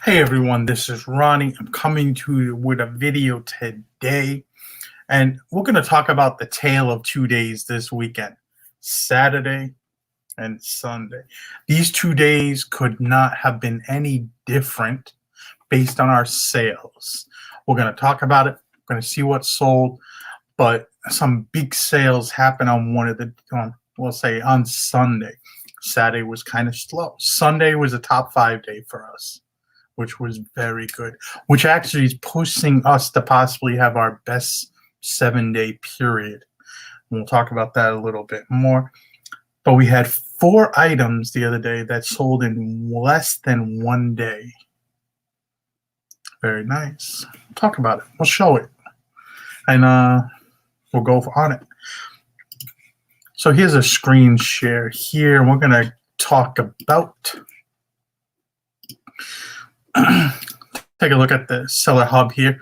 Hey everyone, this is Ronnie. I'm coming to you with a video today, and we're going to talk about the tale of 2 days this weekend, Saturday and Sunday. These 2 days could not have been any different based on our sales. We're going to talk about it. We're going to see what sold, but some big sales happened on we'll say on Sunday. Saturday was kind of slow. Sunday was a top 5 day for us, which was very good, which actually is pushing us to possibly have our best 7-day period. And we'll talk about that a little bit more. But we had 4 items the other day that sold in less than 1 day. Very nice. We'll talk about it. We'll show it. And we'll go on it. So here's a screen share here. We're going to talk about... Take a look at the seller hub here.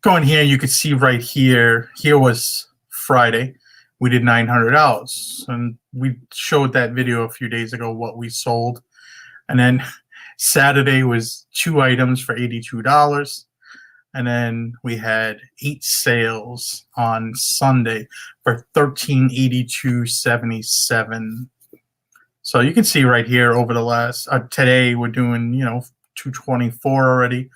Go in here, you can see right here. Here was Friday. We did $900, and we showed that video a few days ago what we sold. And then Saturday was 2 items for $82, and then we had 8 sales on Sunday for $1382.77. So you can see right here over the last today we're doing 224 already,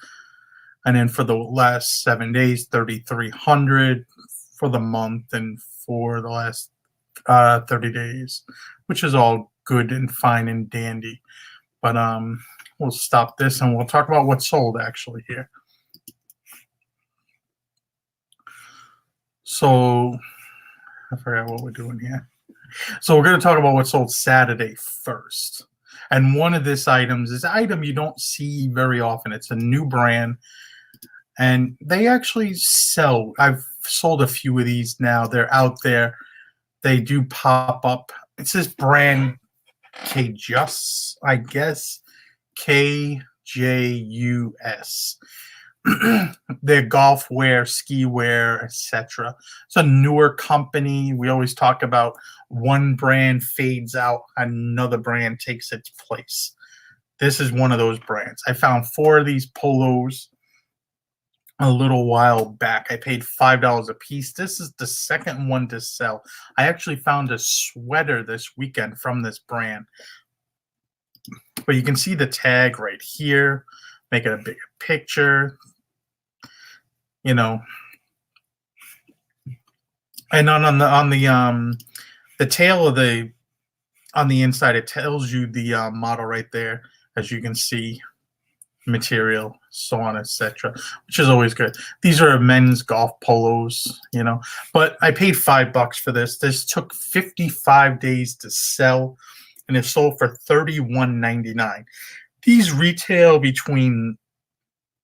and then for the last 7 days 3,300 for the month, and for the last 30 days, which is all good and fine and dandy. But we'll stop this and we'll talk about what sold actually here. So I forgot what we're doing here. So we're going to talk about what sold Saturday first. And one of these items is an item you don't see very often. It's a new brand, and they actually sell. I've sold a few of these now. They're out there. They do pop up. It's this brand, Kjus, I guess, KJUS. They're golf wear, ski wear, etc. It's a newer company. We always talk about one brand fades out, another brand takes its place. This is one of those brands. I found 4 of these polos a little while back. I paid $5 a piece. This is the second one to sell. I actually found a sweater this weekend from this brand. But you can see the tag right here. Make it a bigger picture. And on the tail of on the inside, it tells you the model right there, as you can see, material, so on, etc., which is always good. These are men's golf polos, but I paid $5 for this. This took 55 days to sell, and it sold for $31.99. These retail between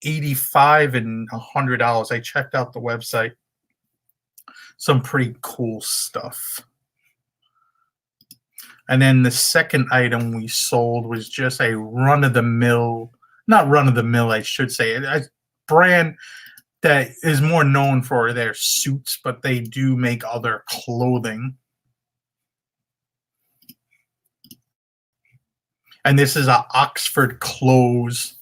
$85 and $100. I checked out the website. Some pretty cool stuff. And then the second item we sold was just a run-of-the-mill, not run-of-the-mill, I should say, a brand that is more known for their suits, but they do make other clothing. And this is an Oxford clothes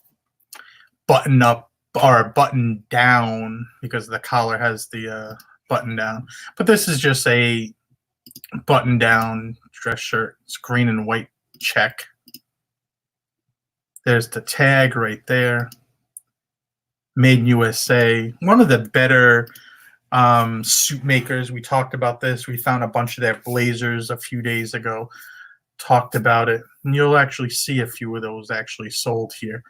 button up or button down, because the collar has the button down. But this is just a button down dress shirt. It's green and white check. There's the tag right there. Made in USA. One of the better suit makers. We talked about this. We found a bunch of their blazers a few days ago. Talked about it, and you'll actually see a few of those actually sold here.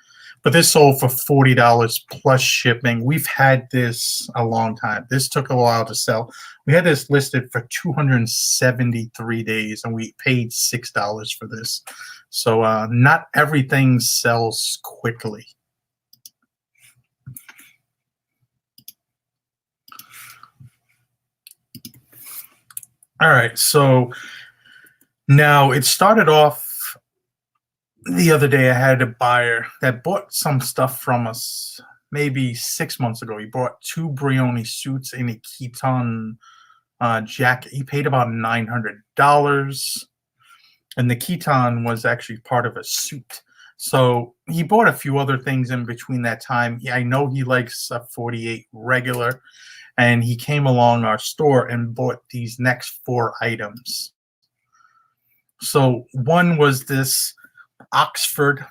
But this sold for $40 plus shipping. We've had this a long time. This took a while to sell. We had this listed for 273 days, and we paid $6 for this. So not everything sells quickly. All right, so now it started off the other day. I had a buyer that bought some stuff from us maybe 6 months ago. He bought 2 Briony suits and a Keaton jacket. He paid about $900. And the Keaton was actually part of a suit. So he bought a few other things in between that time. I know he likes a 48 regular, and he came along our store and bought these next 4 items. So one was this Oxford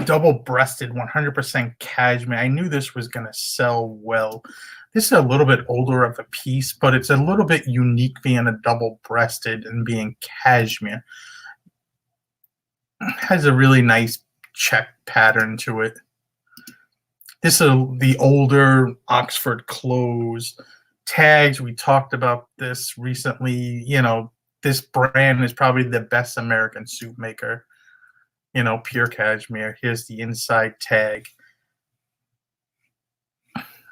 double-breasted 100% cashmere. I knew this was going to sell well. This is a little bit older of a piece, but it's a little bit unique being a double-breasted and being cashmere. It has a really nice check pattern to it. This is the older Oxford clothes. Tags, we talked about this recently. You know, this brand is probably the best American suit maker. You know, pure cashmere. Here's the inside tag.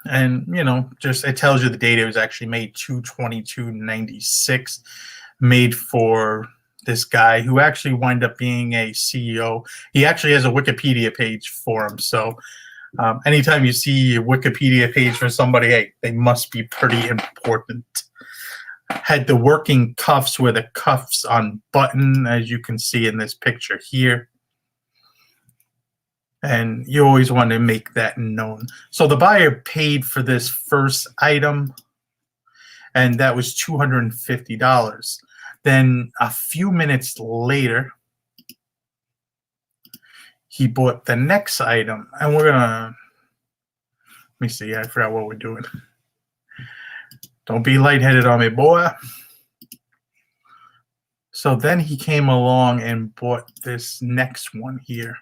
And, you know, just it tells you the date. It was actually made 2/22/96, made for this guy who actually wound up being a CEO. He actually has a Wikipedia page for him. So anytime you see a Wikipedia page for somebody, hey, they must be pretty important. Had the working cuffs where the cuffs unbutton, as you can see in this picture here. And you always want to make that known. So the buyer paid for this first item, and that was $250. Then a few minutes later, he bought the next item. And we're going to, let me see, I forgot what we're doing. Don't be lightheaded on me, boy. So then he came along and bought this next one here.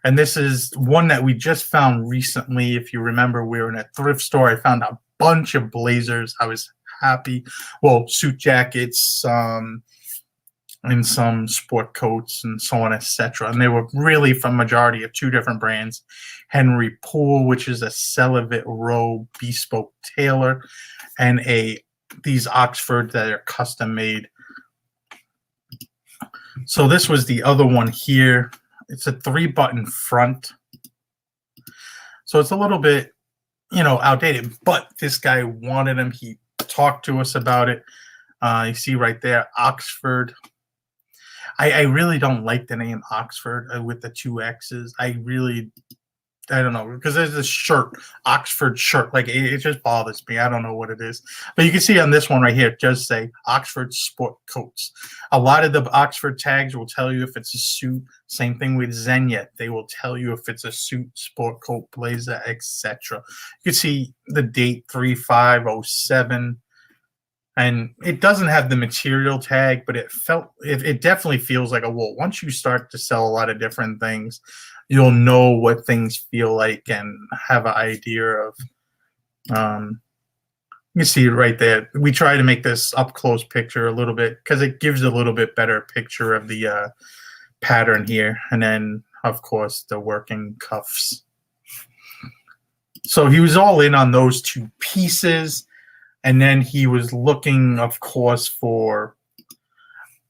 And this is one that we just found recently. If you remember, we were in a thrift store. I found a bunch of blazers. I was happy. Well, suit jackets, and some sport coats and so on, etc. And they were really from majority of 2 different brands. Henry Poole, which is a Celibate Row bespoke tailor, and these Oxford that are custom made. So this was the other one here. It's a 3-button front. So it's a little bit, you know, outdated, but this guy wanted them. He talked to us about it. You see right there, Oxford. I really don't like the name Oxford with the 2 X's. I don't know, because there's this shirt, Oxford shirt. Like, it just bothers me. I don't know what it is. But you can see on this one right here, it does say Oxford sport coats. A lot of the Oxford tags will tell you if it's a suit. Same thing with Zenit. They will tell you if it's a suit, sport coat, blazer, etc. You can see the date 3/5/07. And it doesn't have the material tag, but it definitely feels like a wool. Once you start to sell a lot of different things, you'll know what things feel like and have an idea of. You see it right there. We try to make this up close picture a little bit because it gives a little bit better picture of the pattern here. And then, of course, the working cuffs. So he was all in on those 2 pieces. And then he was looking, of course, for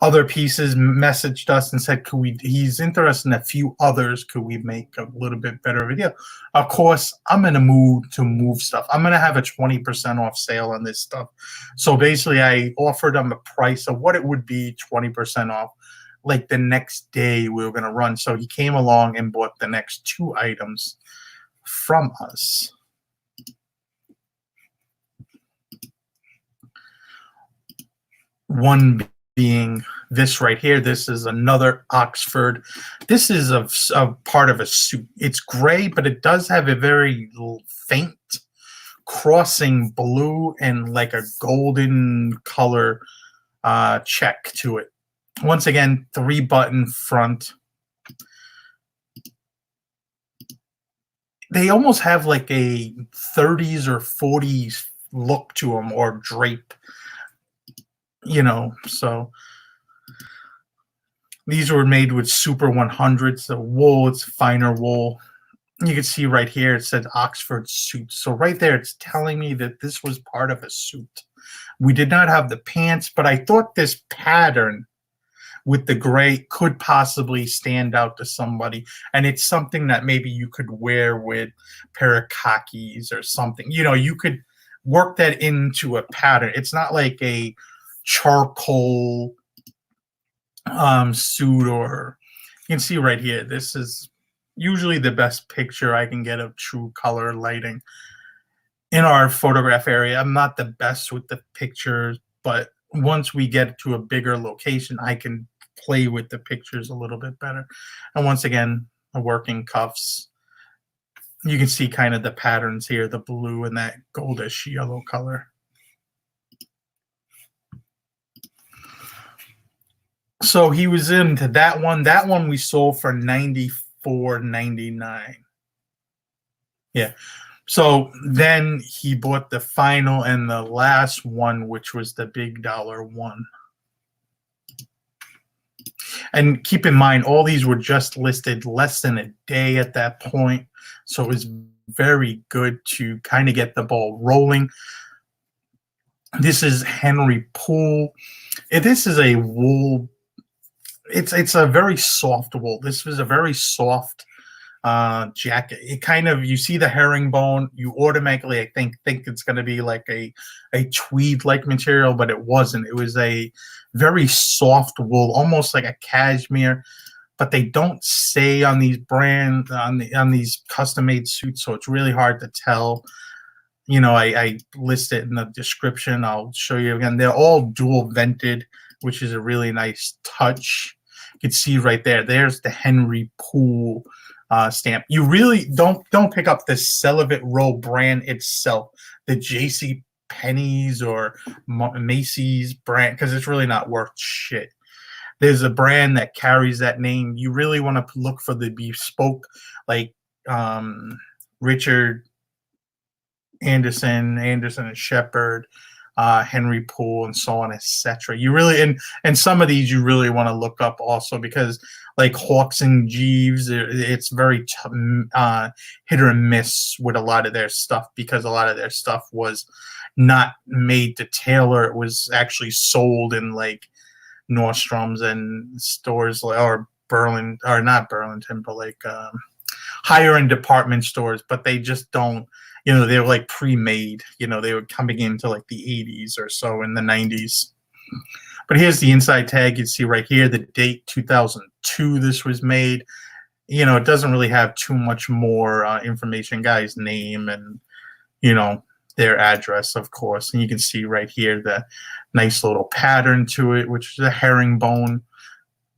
other pieces, messaged us and said, he's interested in a few others. Could we make a little bit better video? Of course, I'm in a mood to move stuff. I'm going to have a 20% off sale on this stuff. So basically, I offered him a price of what it would be, 20% off. Like the next day we were going to run. So he came along and bought the next 2 items from us. One being this right here. This is another Oxford. This is a part of a suit. It's gray, but it does have a very faint crossing blue and like a golden color check to it. Once again, 3-button front. They almost have like a 30s or 40s look to them, or drape. You know, so these were made with Super 100s, the wool. It's finer wool. You can see right here it said Oxford suit. So right there, it's telling me that this was part of a suit. We did not have the pants, but I thought this pattern with the gray could possibly stand out to somebody. And it's something that maybe you could wear with a pair of khakis or something. You know, you could work that into a pattern. It's not like a charcoal suit, or You can see right here, this is usually the best picture I can get of true color lighting in our photograph area. I'm not the best with the pictures, but once we get to a bigger location, I can play with the pictures a little bit better. And once again, the working cuffs. You can see kind of the patterns here, the blue and that goldish yellow color. So he was into that one. That one we sold for $94.99. Yeah. So then he bought the final and the last one, which was the big dollar one. And keep in mind, all these were just listed less than a day at that point. So it was very good to kind of get the ball rolling. This is Henry Poole. This is a wool. It's a very soft wool. This was a very soft jacket. It kind of, you see the herringbone, you automatically I think it's going to be like a tweed like material, but it wasn't. It was a very soft wool, almost like a cashmere, but they don't say on these brands, on these custom made suits, so it's really hard to tell. You know, I list it in the description. I'll show you again. They're all dual vented, which is a really nice touch. You can see right there, there's the Henry Poole stamp. You really don't pick up the Celibate Row brand itself, the JC Penney's or Macy's brand, because it's really not worth shit. There's a brand that carries that name. You really want to look for the bespoke, like Richard Anderson and Shepherd, Henry Poole, and so on, etc. You really, and some of these you really want to look up also, because like Hawks and Jeeves, it's very hit or miss with a lot of their stuff, because a lot of their stuff was not made to tailor. It was actually sold in like Nordstrom's and stores, or Burlington, or not Burlington, but like higher end department stores, but they just don't, you know, they were like pre-made, you know, they were coming into like the 80s or so, in the 90s. But here's the inside tag. You see right here the date, 2002 this was made. You know, it doesn't really have too much more information, guy's name and, you know, their address, of course. And you can see right here the nice little pattern to it, which is a herringbone,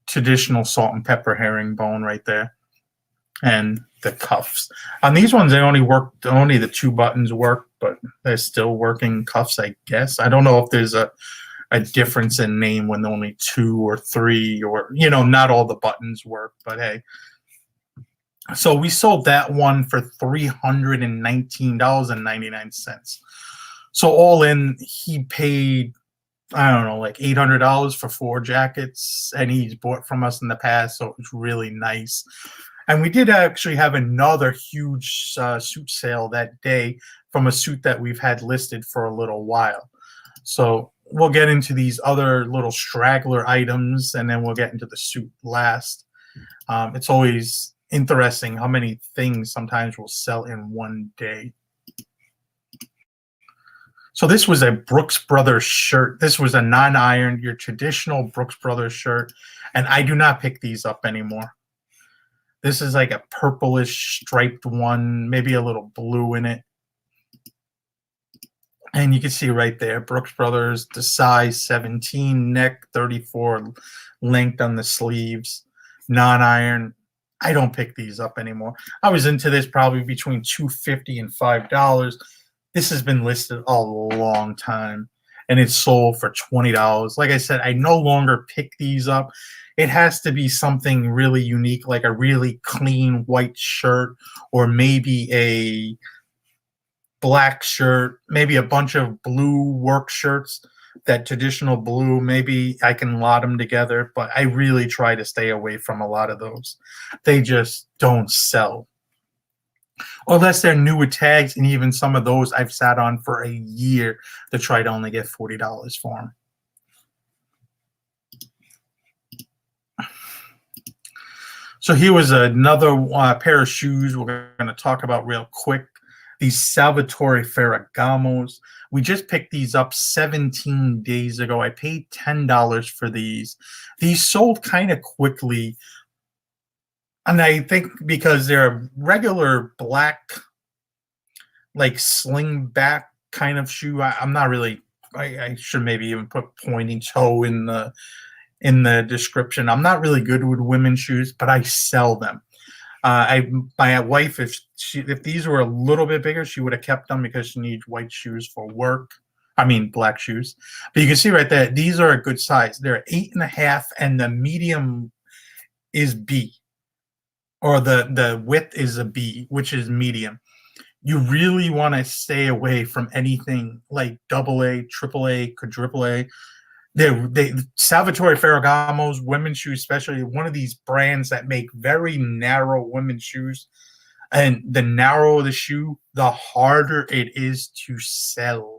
traditional salt and pepper herringbone right there. And the cuffs. On these ones, they only the 2 buttons work, but they're still working cuffs, I guess. I don't know if there's a difference in name when only 2 or 3, or, you know, not all the buttons work, but hey. So we sold that one for $319.99. So all in, he paid, I don't know, like $800 for 4 jackets, and he's bought from us in the past, so it was really nice. And we did actually have another huge suit sale that day from a suit that we've had listed for a little while. So we'll get into these other little straggler items, and then we'll get into the suit last. It's always interesting how many things sometimes will sell in one day. So this was a Brooks Brothers shirt. This was a non-ironed, your traditional Brooks Brothers shirt, and I do not pick these up anymore. This is like a purplish striped one, maybe a little blue in it. And you can see right there, Brooks Brothers, the size 17, neck 34, length on the sleeves, non-iron. I don't pick these up anymore. I was into this probably between $2.50 and $5. This has been listed a long time, and it's sold for $20. Like I said, I no longer pick these up. It has to be something really unique, like a really clean white shirt, or maybe a black shirt, maybe a bunch of blue work shirts, that traditional blue. Maybe I can lot them together, but I really try to stay away from a lot of those. They just don't sell. Unless they're new with tags, and even some of those I've sat on for a year to try to only get $40 for them. So here was another pair of shoes we're going to talk about real quick. These Salvatore Ferragamos. We just picked these up 17 days ago. I paid $10 for these. These sold kind of quickly. And I think because they're a regular black, like sling back kind of shoe, I'm not really. I should maybe even put pointing toe in the description. I'm not really good with women's shoes, but I sell them. My wife, if these were a little bit bigger, she would have kept them because she needs white shoes for work. I mean, black shoes. But you can see right there, these are a good size. They're 8.5, and the medium is B, or the width is a B, which is medium. You really want to stay away from anything like double A, triple A, quadruple A. They Salvatore Ferragamo's women's shoes, especially one of these brands that make very narrow women's shoes. And the narrower the shoe, the harder it is to sell.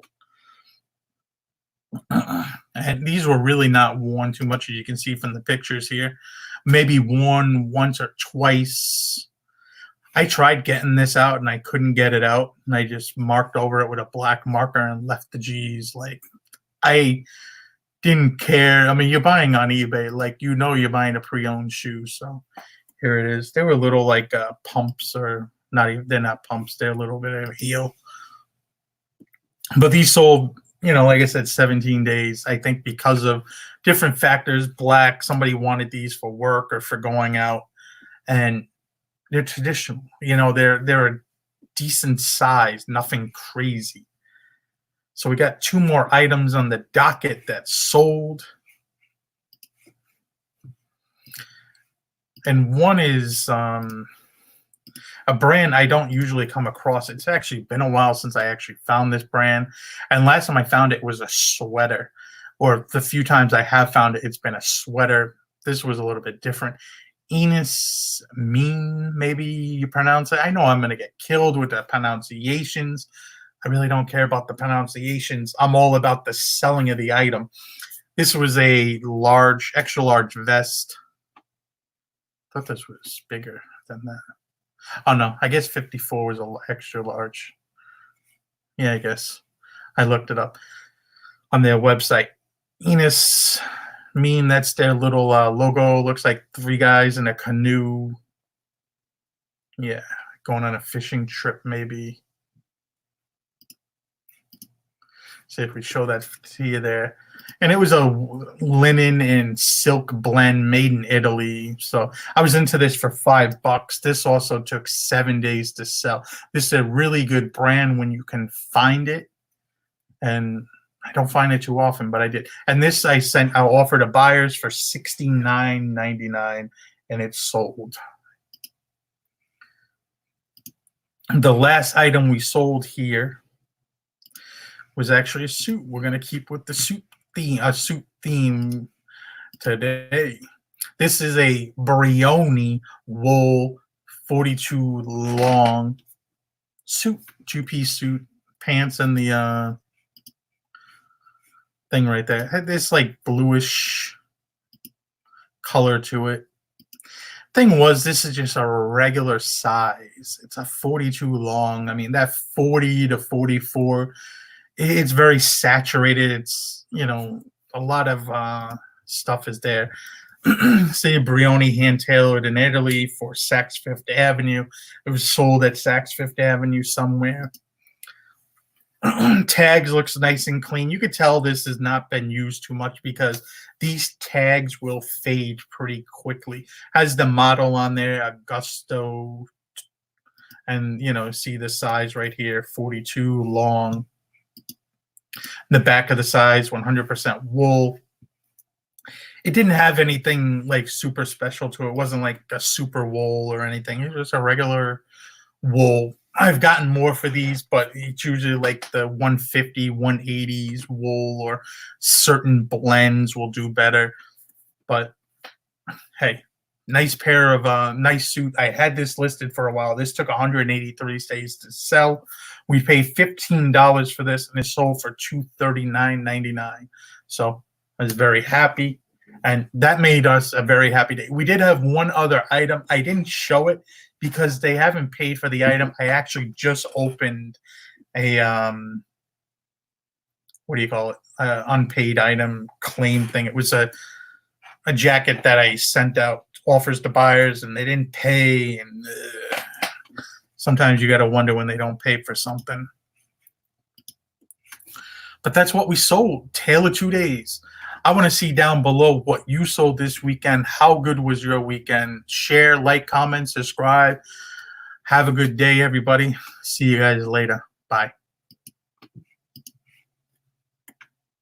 And these were really not worn too much, as you can see from the pictures here. Maybe worn once or twice. I tried getting this out and I couldn't get it out. And I just marked over it with a black marker and left the G's. Like, I didn't care. I mean, you're buying on eBay, like, you know, you're buying a pre-owned shoe. So here it is. They were little like pumps, or not even, they're not pumps. They're a little bit of a heel. But these sold, you know, like I said, 17 days. I think because of different factors. Black, somebody wanted these for work or for going out. And they're traditional. You know, they're a decent size, nothing crazy. So we got 2 more items on the docket that sold. And one is a brand I don't usually come across. It's actually been a while since I actually found this brand. And last time I found it was a sweater. Or the few times I have found it, it's been a sweater. This was a little bit different. Enos Mean, maybe you pronounce it. I know I'm going to get killed with the pronunciations. I really don't care about the pronunciations. I'm all about the selling of the item. This was a large, extra large vest. I thought this was bigger than that. Oh, no. I guess 54 was a extra large. Yeah, I guess. I looked it up on their website. Enos Mean, that's their little logo. Looks like 3 guys in a canoe. Yeah, going on a fishing trip, maybe. See if we show that to you there. And it was a linen and silk blend made in Italy. So I was into this for $5. This also took 7 days to sell. This is a really good brand when you can find it. And I don't find it too often, but I did. And this I offered to buyers for $69.99, and it sold. The last item we sold here was actually a suit. We're going to keep with the suit theme today. This is a Briony wool 42 long suit, 2-piece suit, pants, and the thing right there. It had this like bluish color to it. Thing was, this is just a regular size. It's a 42 long. I mean, that 40 to 44, it's very saturated. It's, you know, a lot of stuff is there. Say Briony, hand tailored in Italy for Saks Fifth Avenue. It was sold at Saks Fifth Avenue somewhere. Tags looks nice and clean. You could tell this has not been used too much because these tags will fade pretty quickly. Has the model on there, Augusto, and you know, see the size right here, 42 long. The back of the size, 100% wool. It didn't have anything like super special to it. It wasn't like a super wool or anything. It was a regular wool. I've gotten more for these, but it's usually like the 150, 180s wool, or certain blends will do better. But hey, nice pair of nice suit. I had this listed for a while. This took 183 days to sell. We paid $15 for this, and it sold for $239.99. So I was very happy, and that made us a very happy day. We did have one other item. I didn't show it because they haven't paid for the item. I actually just opened a what do you call it? Unpaid item claim thing. It was a jacket that I sent out offers to buyers and they didn't pay, and sometimes you got to wonder when they don't pay for something. But that's what we sold. Tale of 2 days. I want to see down below what you sold this weekend. How good was your weekend? Share, like, comment, subscribe. Have a good day, everybody. See you guys later. Bye.